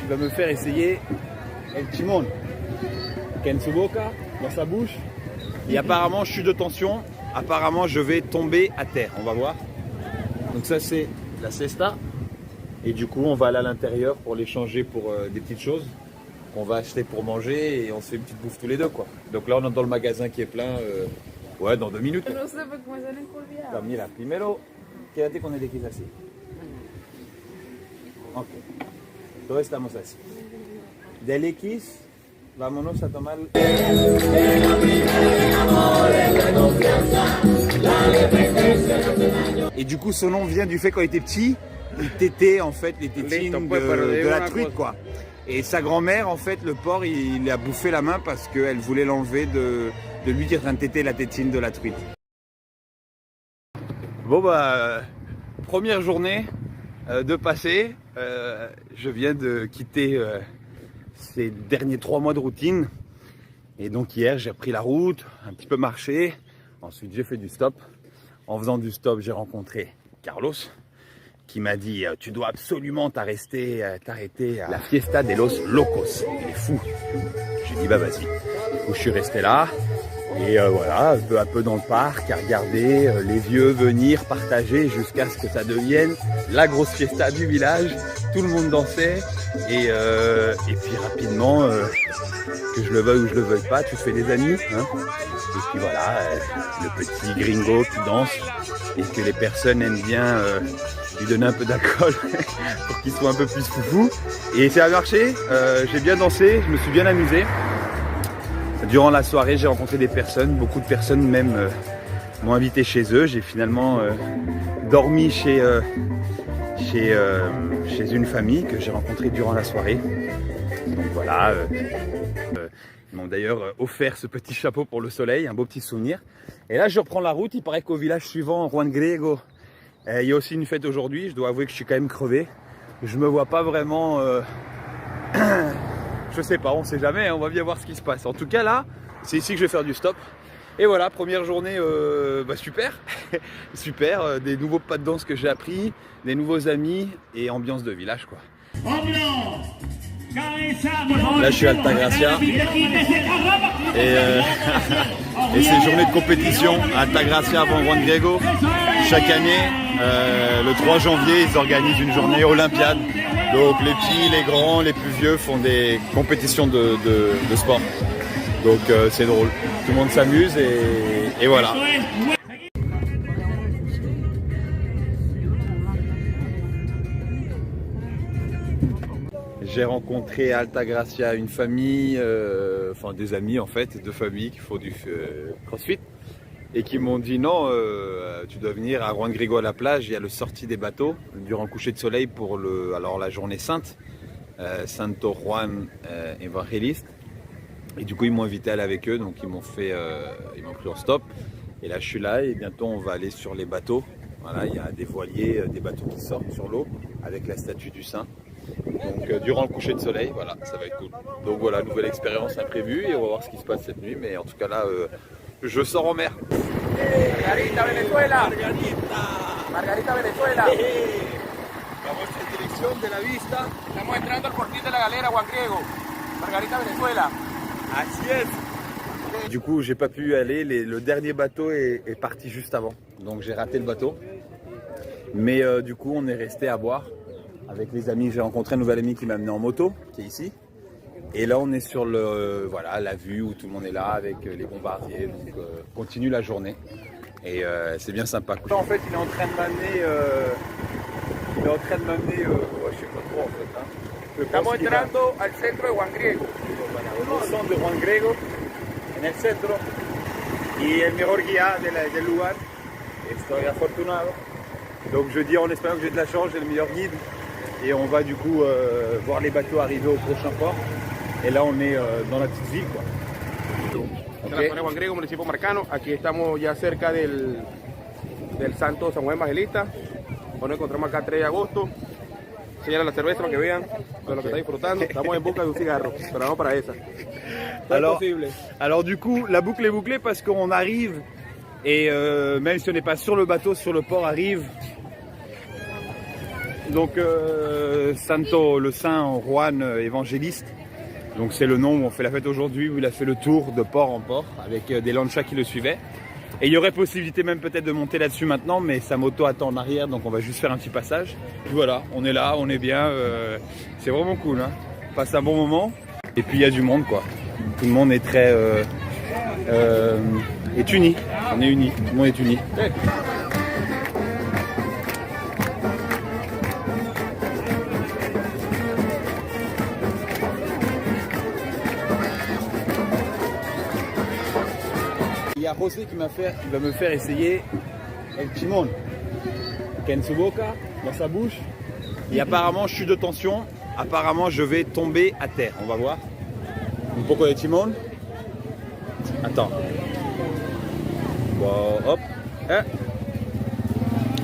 il va me faire essayer el timon. En su boca, dans sa bouche. Et apparemment, chute de tension. Apparemment, je vais tomber à terre. On va voir. Donc ça, c'est la cesta. Et du coup, on va aller à l'intérieur pour l'échanger pour des petites choses qu'on va acheter pour manger et on se fait une petite bouffe tous les deux, quoi. Donc là, on est dans le magasin qui est plein. Ouais, dans 2 minutes. No sé por qué me salen colviados. Mira, primero, quédate con el X así. Ok. Todos estamos así. Del X, vámonos a tomar. Et du coup, son nom vient du fait quand il était petit, il tétait en fait les tétines de la truite, quoi. Et sa grand-mère, en fait, le porc, il a bouffé la main parce qu'elle voulait l'enlever de lui qui est en train de téter la tétine de la truite. Bon bah, première journée de passé, je viens de quitter ces derniers 3 mois de routine. Et donc hier, j'ai repris la route, un petit peu marché, ensuite j'ai fait du stop. En faisant du stop, j'ai rencontré Carlos, qui m'a dit tu dois absolument t'arrêter à la Fiesta de los Locos, il est fou. J'ai dit bah vas-y. Du coup je suis resté là et voilà, peu à peu dans le parc, à regarder les vieux venir partager jusqu'à ce que ça devienne la grosse fiesta du village. Tout le monde dansait et puis rapidement, que je le veuille ou je le veuille pas, tu te fais des amis, hein. Et puis voilà, le petit gringo qui danse et que les personnes aiment bien lui donner un peu d'alcool pour qu'il soit un peu plus foufou. Et ça a marché, j'ai bien dansé, je me suis bien amusé. Durant la soirée, j'ai rencontré des personnes, beaucoup de personnes même m'ont invité chez eux. J'ai finalement dormi chez une famille que j'ai rencontrée durant la soirée. Donc voilà, ils m'ont d'ailleurs offert ce petit chapeau pour le soleil, un beau petit souvenir. Et là, je reprends la route. Il paraît qu'au village suivant, Juan Griego, il y a aussi une fête aujourd'hui. Je dois avouer que je suis quand même crevé. Je me vois pas vraiment... je sais pas, on sait jamais, on va bien voir ce qui se passe. En tout cas là, c'est ici que je vais faire du stop. Et voilà, première journée, bah super, super, des nouveaux pas de danse que j'ai appris, des nouveaux amis et ambiance de village, quoi. Là je suis à Altagracia et c'est journée de compétition à Altagracia avant Juan Griego. Chaque année, le 3 janvier, ils organisent une journée olympiade. Donc les petits, les grands, les plus vieux font des compétitions de sport. Donc c'est drôle, tout le monde s'amuse et voilà. J'ai rencontré à Altagracia une famille, enfin des amis en fait, 2 familles qui font du crossfit et qui m'ont dit non, tu dois venir à Juan Griego à la plage, il y a le sortie des bateaux durant le coucher de soleil pour la journée sainte, Santo Juan Evangelista. Et du coup ils m'ont invité à aller avec eux, donc ils m'ont pris en stop. Et là je suis là et bientôt on va aller sur les bateaux. Voilà, il y a des voiliers, des bateaux qui sortent sur l'eau avec la statue du saint. Donc durant le coucher de soleil, voilà, ça va être cool. Donc voilà, nouvelle expérience imprévue et on va voir ce qui se passe cette nuit. Mais en tout cas là, je sors en mer. Margarita Venezuela. Margarita Venezuela. Vamos en dirección de la vista. Estamos entrando al portil de la galera Juan Griego. Margarita Venezuela. Así es. Du coup, j'ai pas pu y aller. Le dernier bateau est parti juste avant. Donc j'ai raté le bateau. Mais du coup, on est resté à boire. Avec les amis, j'ai rencontré un nouvel ami qui m'a amené en moto, qui est ici. Et là, on est sur voilà, la vue où tout le monde est là avec les bombardiers. Donc, continue la journée. Et c'est bien sympa. En fait, il est en train de m'amener. Je sais pas trop en fait. Hein. Estamos entrando al centro de Juan Griego. Au centre de Juan Griego, en el centro. Y el mejor guía del lugar. Estoy afortunado. Donc je dis en espérant que j'ai de la chance, j'ai le meilleur guide. Et on va du coup voir les bateaux arriver au prochain port. Et là on est dans la petite ville, quoi. Okay. La zona de Juan Griego, municipio Marcano. Aquí estamos ya cerca del Santo San Juan Evangelista. Nos encontramos acá el 3 de agosto. Señala la cerveza para que vean de lo que está disfrutando. Estamos en busca de un cigarro, pero vamos para esa. Alors du coup, la boucle est bouclée parce qu'on arrive et même si on n'est pas sur le bateau, sur le port arrive Donc Santo, le Saint Juan évangéliste. Donc c'est le nom où on fait la fête aujourd'hui, où il a fait le tour de port en port avec des lanchas qui le suivaient. Et il y aurait possibilité même peut-être de monter là-dessus maintenant, mais sa moto attend en arrière, donc on va juste faire un petit passage. Puis voilà, on est là, on est bien, c'est vraiment cool, hein. On passe un bon moment. Et puis il y a du monde, quoi. Tout le monde est très est uni. On est unis, tout le monde est uni. Il y a José qui va me faire essayer el chimón. En su boca, dans sa bouche. Et apparemment, chute de tension. Apparemment, je vais tomber à terre. On va voir. Un poco de chimón. Attends. Bon, hop.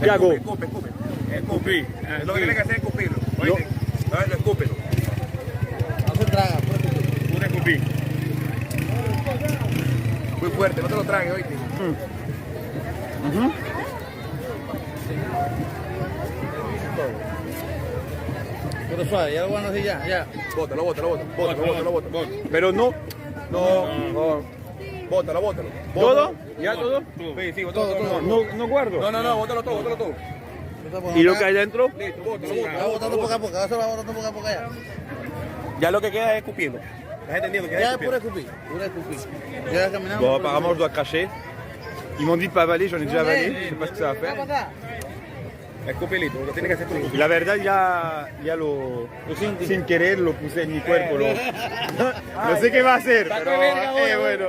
¿Qué hago? Escupir. Lo que tiene que hacer es escupirlo. ¿Oíste? No, escúpelo. No se traga, Pura escupir. Muy fuerte, no te lo tragues, oíste. pero suave, ya lo van a hacer ya. Bótalo. Pero no. No. Bótalo. ¿Todo? ¿Ya todo? Sí, todo. No guardo. No, bótalo todo. ¿Y lo que hay dentro? Listo, Va botando poco a poco, ahora se va botando poco a poco ya. Ya lo que queda es escupiendo. ¿Estás entendiendo? Ya es pura escupir. Ya caminamos. Bon, apparemment, je dois cracher. Ils m'ont dit de pas avaler, j'en ai déjà avalé. Je sais pas ce que ça va faire. Escupilito, lo tienes que hacer tú. Y la verdad, ya lo sin querer lo puse en mi cuerpo. No sé qué va a hacer, pero bueno.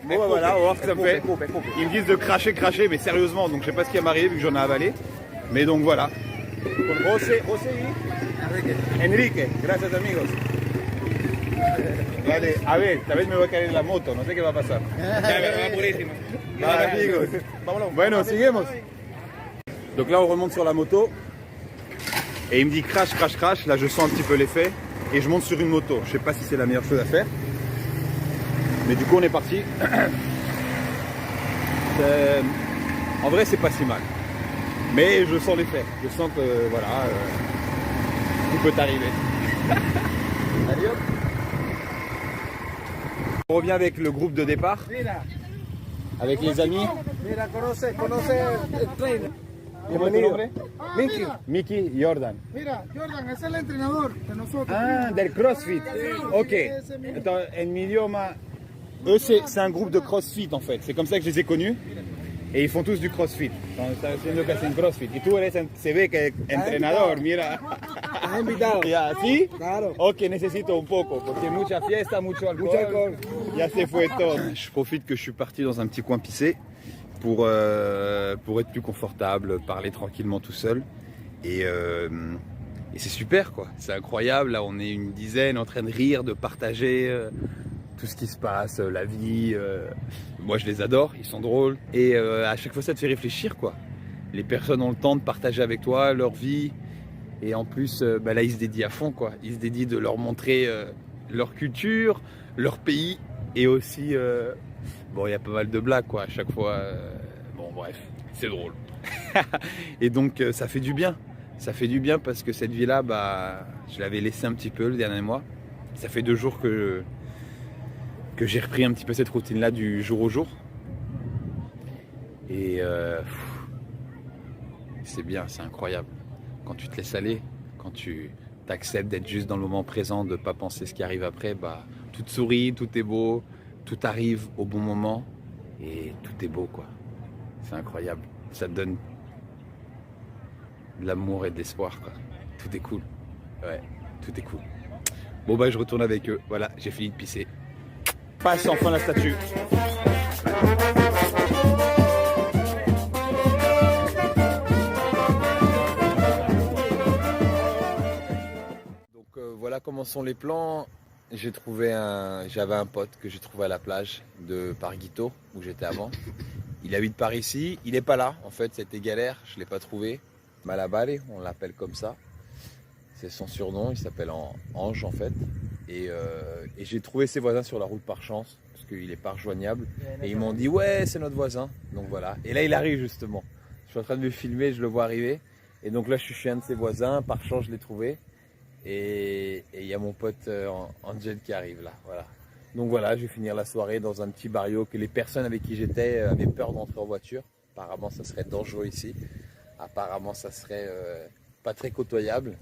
Bon, voilà, on va voir ce que ça me fait. Escupe. Ils me disent de cracher, mais sérieusement, donc je sais pas ce qui va m'arriver vu que j'en ai avalé. Mais donc voilà. Con José y Enrique, gracias amigos. Vale, a ver, tal vez me voy a caer en la moto, no sé qué va a pasar. Va purísima. Vale, amigos. Vámonos. Bueno, seguimos. Donc là, on remonte sur la moto. Et il me dit crash. Là, je sens un petit peu l'effet. Et je monte sur une moto. Je sais pas si c'est la meilleure chose à faire. Mais du coup, on est parti. En vrai, c'est pas si mal. Mais je sens l'effet. Je sens que, voilà, tout peut arriver. Allez, hop. On revient avec le groupe de départ. Avec les amis. Mira, conoce el trainer. ¿Cómo es tu nombre? Mickey. Mickey Jordan. Mira, Jordan, ese es el entrenador de nosotros. Ah, del CrossFit. Ok. Attends, en mi idioma. Eux, c'est un groupe de CrossFit en fait. C'est comme ça que je les ai connus. Et ils font tous du CrossFit. Están haciendo casi un CrossFit. Y tú eres, se ve que entrenador, mira. ¿Has invitado? Ya, ¿sí? Claro. Ok, necesito un poco, porque mucha fiesta, mucho alcohol. Ya se fue todo. Je profite que je suis parti dans un petit coin pissé pour être plus confortable, parler tranquillement tout seul. Et c'est super quoi, c'est incroyable. Là, on est une dizaine en train de rire, de partager tout ce qui se passe, la vie. Moi, je les adore, ils sont drôles. Et à chaque fois, ça te fait réfléchir quoi. Les personnes ont le temps de partager avec toi leur vie. Et en plus, là, ils se dédient à fond, quoi. Ils se dédient de leur montrer leur culture, leur pays. Et aussi, bon, il y a pas mal de blagues, quoi, à chaque fois. Bon, bref, c'est drôle. Et donc, ça fait du bien. Ça fait du bien parce que cette vie-là, je l'avais laissée un petit peu le dernier mois. Ça fait 2 jours que j'ai repris un petit peu cette routine-là du jour au jour. Et c'est bien, c'est incroyable. Quand tu te laisses aller, quand tu t'acceptes d'être juste dans le moment présent, de ne pas penser ce qui arrive après, tout te sourit, tout est beau, tout arrive au bon moment et tout est beau quoi. C'est incroyable, ça te donne de l'amour et de l'espoir quoi. Tout est cool, ouais, tout est cool. Bon je retourne avec eux, voilà, j'ai fini de pisser. Passe enfin la statue. Voilà comment sont les plans. J'avais un pote que j'ai trouvé à la plage de Parguito où j'étais avant. Il habite par ici, il n'est pas là en fait, c'était galère, je ne l'ai pas trouvé. Malabare, on l'appelle comme ça. C'est son surnom, il s'appelle Ange en fait. Et j'ai trouvé ses voisins sur la route par chance, parce qu'il n'est pas rejoignable. Et ils m'ont dit ouais c'est notre voisin, donc voilà. Et là il arrive justement. Je suis en train de me filmer, je le vois arriver. Et donc là, je suis chez un de ses voisins. Par chance, je l'ai trouvé. Et il y a mon pote Angel qui arrive là. Voilà. Donc voilà, je vais finir la soirée dans un petit barrio que les personnes avec qui j'étais avaient peur d'entrer en voiture. Apparemment, ça serait dangereux ici. Apparemment, ça serait pas très côtoyable.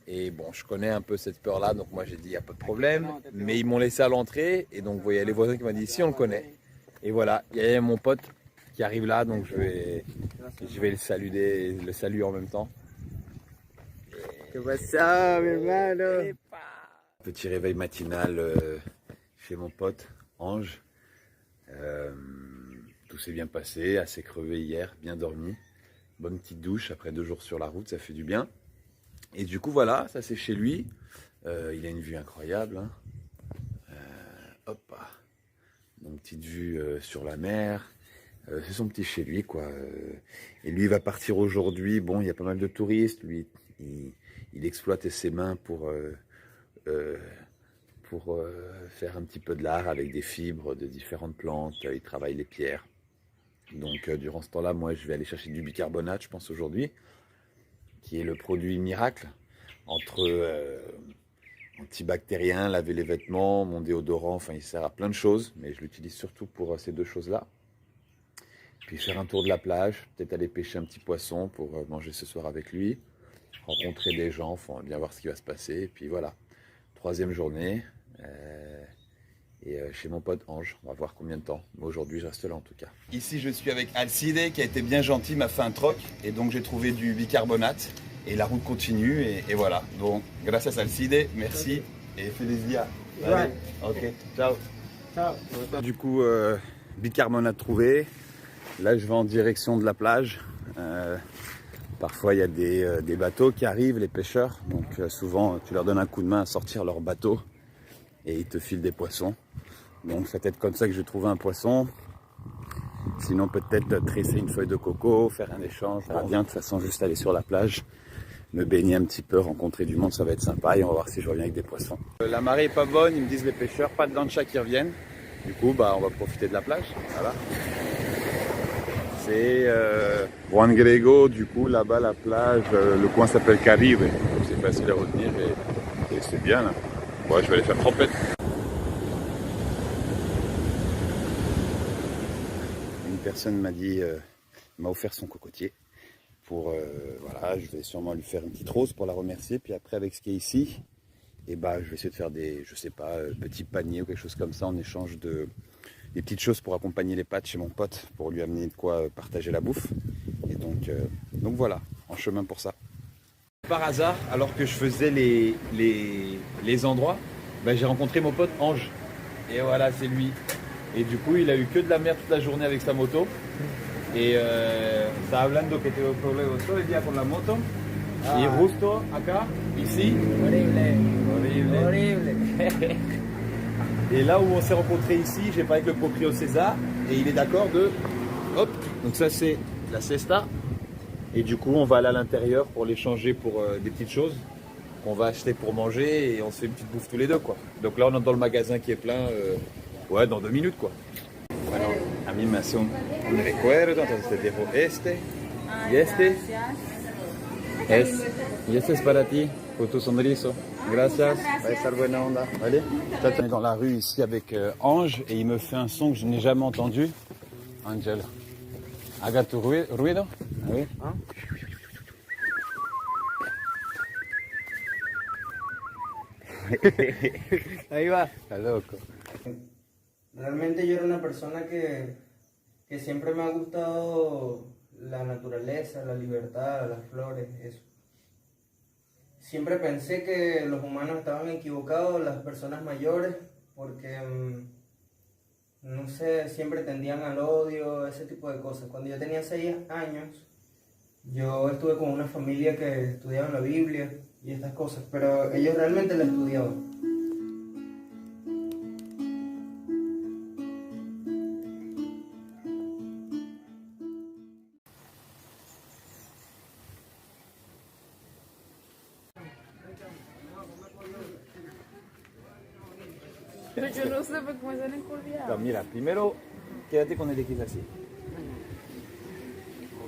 Et bon, je connais un peu cette peur-là, donc moi j'ai dit, il n'y a pas de problème. Mais ils m'ont laissé à l'entrée, et donc vous voyez les voisins qui m'ont dit, si on le connaît. Et voilà, il y a mon pote qui arrive là, donc je vais le saluer en même temps. ¿Qué pasa, mi hermano? Petit réveil matinal chez mon pote Ange. Tout s'est bien passé, assez crevé hier, bien dormi. Bonne petite douche après 2 jours sur la route, ça fait du bien. Et du coup voilà, ça c'est chez lui. Il a une vue incroyable. Hein. Hop, donc petite vue sur la mer. C'est son petit chez lui quoi. Et lui il va partir aujourd'hui. Bon, il y a pas mal de touristes. Lui, il exploite ses mains pour faire un petit peu de l'art avec des fibres de différentes plantes. Il travaille les pierres. Donc durant ce temps-là, moi je vais aller chercher du bicarbonate, je pense aujourd'hui, qui est le produit miracle entre antibactérien, laver les vêtements, mon déodorant, enfin il sert à plein de choses, mais je l'utilise surtout pour ces 2 choses-là. Puis faire un tour de la plage, peut-être aller pêcher un petit poisson pour manger ce soir avec lui, rencontrer des gens, enfin bien voir ce qui va se passer, et puis voilà. 3e journée, chez mon pote Ange, on va voir combien de temps. Mais aujourd'hui, je reste là en tout cas. Ici, je suis avec Alcide qui a été bien gentil, m'a fait un troc et donc j'ai trouvé du bicarbonate et la route continue et voilà. Donc, gracias Alcide, merci et feliz día. Allez, ok, ciao. Ciao. Du coup, bicarbonate trouvé. Là, je vais en direction de la plage. Parfois, il y a des bateaux qui arrivent, les pêcheurs. Donc, souvent, tu leur donnes un coup de main à sortir leur bateau et ils te filent des poissons. Donc, c'est peut-être comme ça que je vais trouver un poisson. Sinon, peut-être tresser une feuille de coco, faire un échange. Ça va bien, de toute façon, juste aller sur la plage, me baigner un petit peu, rencontrer du monde, ça va être sympa et on va voir si je reviens avec des poissons. La marée est pas bonne, ils me disent les pêcheurs, pas de lancha qui reviennent. Du coup, on va profiter de la plage. Voilà. C'est Juan Grego, du coup là-bas la plage, le coin s'appelle Caribe, donc c'est facile à retenir et c'est bien là. Bon, je vais aller faire trempette. Une personne m'a dit, m'a offert son cocotier pour, voilà, je vais sûrement lui faire une petite rose pour la remercier, puis après avec ce qui est ici, et je vais essayer de faire des, je sais pas, petits paniers ou quelque chose comme ça en échange des petites choses pour accompagner les pâtes chez mon pote, pour lui amener de quoi partager la bouffe. Et donc voilà, en chemin pour ça. Par hasard, alors que je faisais les endroits, j'ai rencontré mon pote Ange. Et voilà, c'est lui. Et du coup, il a eu que de la merde toute la journée avec sa moto. Et está hablando que tuvo problemas todo el día con la moto. Y justo acá, ici. Horrible. Horrible. Et là où on s'est rencontrés ici, j'ai parlé avec le proprio César et il est d'accord de... Hop, donc ça c'est la cesta. Et du coup on va aller à l'intérieur pour l'échanger pour des petites choses qu'on va acheter pour manger et on se fait une petite bouffe tous les deux quoi. Donc là on est dans le magasin qui est plein, ouais dans 2 minutes quoi. Bueno, a mí me hace un recuerdo, entonces te dejo este y este. Y este es para ti, por tu sonriso. Gracias, va a estar buena onda. Allez, on est dans la rue ici avec Ange et il me fait un son que je n'ai jamais entendu. Angel, haga tu ruido. Ah oui. Hein? Ahí va. Está loco. Realmente yo era una persona que siempre me ha gustado la naturaleza, la libertad, las flores, eso. Siempre pensé que los humanos estaban equivocados, las personas mayores, porque, no sé, siempre tendían al odio, ese tipo de cosas. Cuando yo tenía 6 años, yo estuve con una familia que estudiaba la Biblia y estas cosas, pero ellos realmente la estudiaban. Pero yo no sé por qué me salen colgados. No, mira, primero quédate con el X así.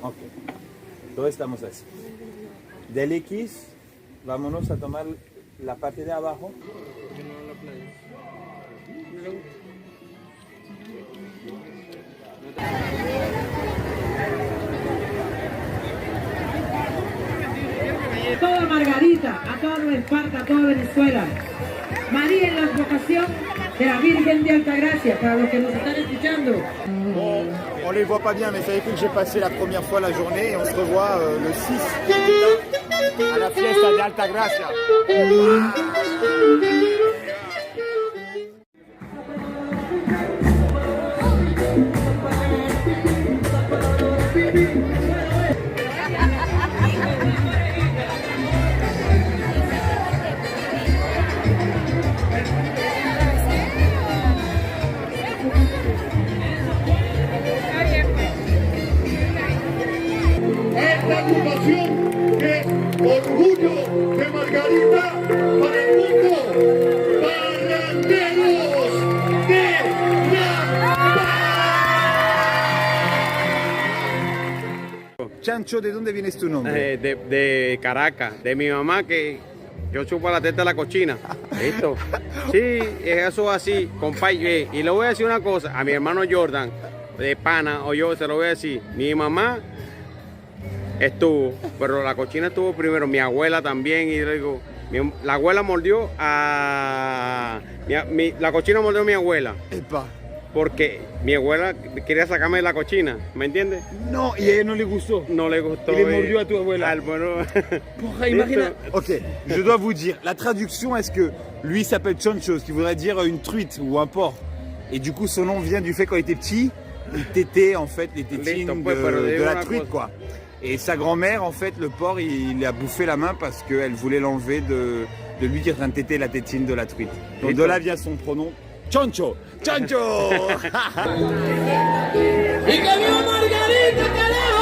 Ok. todos estamos así. Del X, vámonos a tomar la parte de abajo. A toda Margarita, a toda Nueva Esparta, a toda Venezuela. María en la advocación de la Virgen de Altagracia, para los que nos están escuchando. Bon, on les voit pas bien, mais ça fait que j'ai passé la première fois la journée et on se revoit le 6 à la fiesta de Altagracia. Esta agrupación es orgullo de Margarita para el mundo. Parranderos de La Chancho, ¿de dónde vienes tu nombre? De Caracas, de mi mamá que yo chupo la teta de la cochina. ¿Listo? Sí, eso así, compadre. Y le voy a decir una cosa a mi hermano Jordan, de pana, o yo se lo voy a decir. Mi mamá estuvo, pero la cochina estuvo primero, mi abuela también, y le digo, la abuela mordió a... la cochina mordió a mi abuela, Epa. porque mi abuela quería sacarme de la cochina, ¿me entiendes? No, y a ella no le gustó. No le gustó. Y le mordió a tu abuela. Bueno, Imagina. Ok, je dois vous dire, la traduction est-ce que lui s'appelle Chancho, ce qui voudrait dire une truite ou un porc. Et du coup, son nom vient du fait quand il était petit, il tétait en fait les tétines Listo, pues, pero de digo la una truite, cosa. quoi. Et sa grand-mère, en fait, le porc, il a bouffé la main parce qu'elle voulait l'enlever de lui qui est en train de téter la tétine de la truite. Donc de là vient son pronom Chancho. Chancho. ¡Y que viva Margarita, carajo!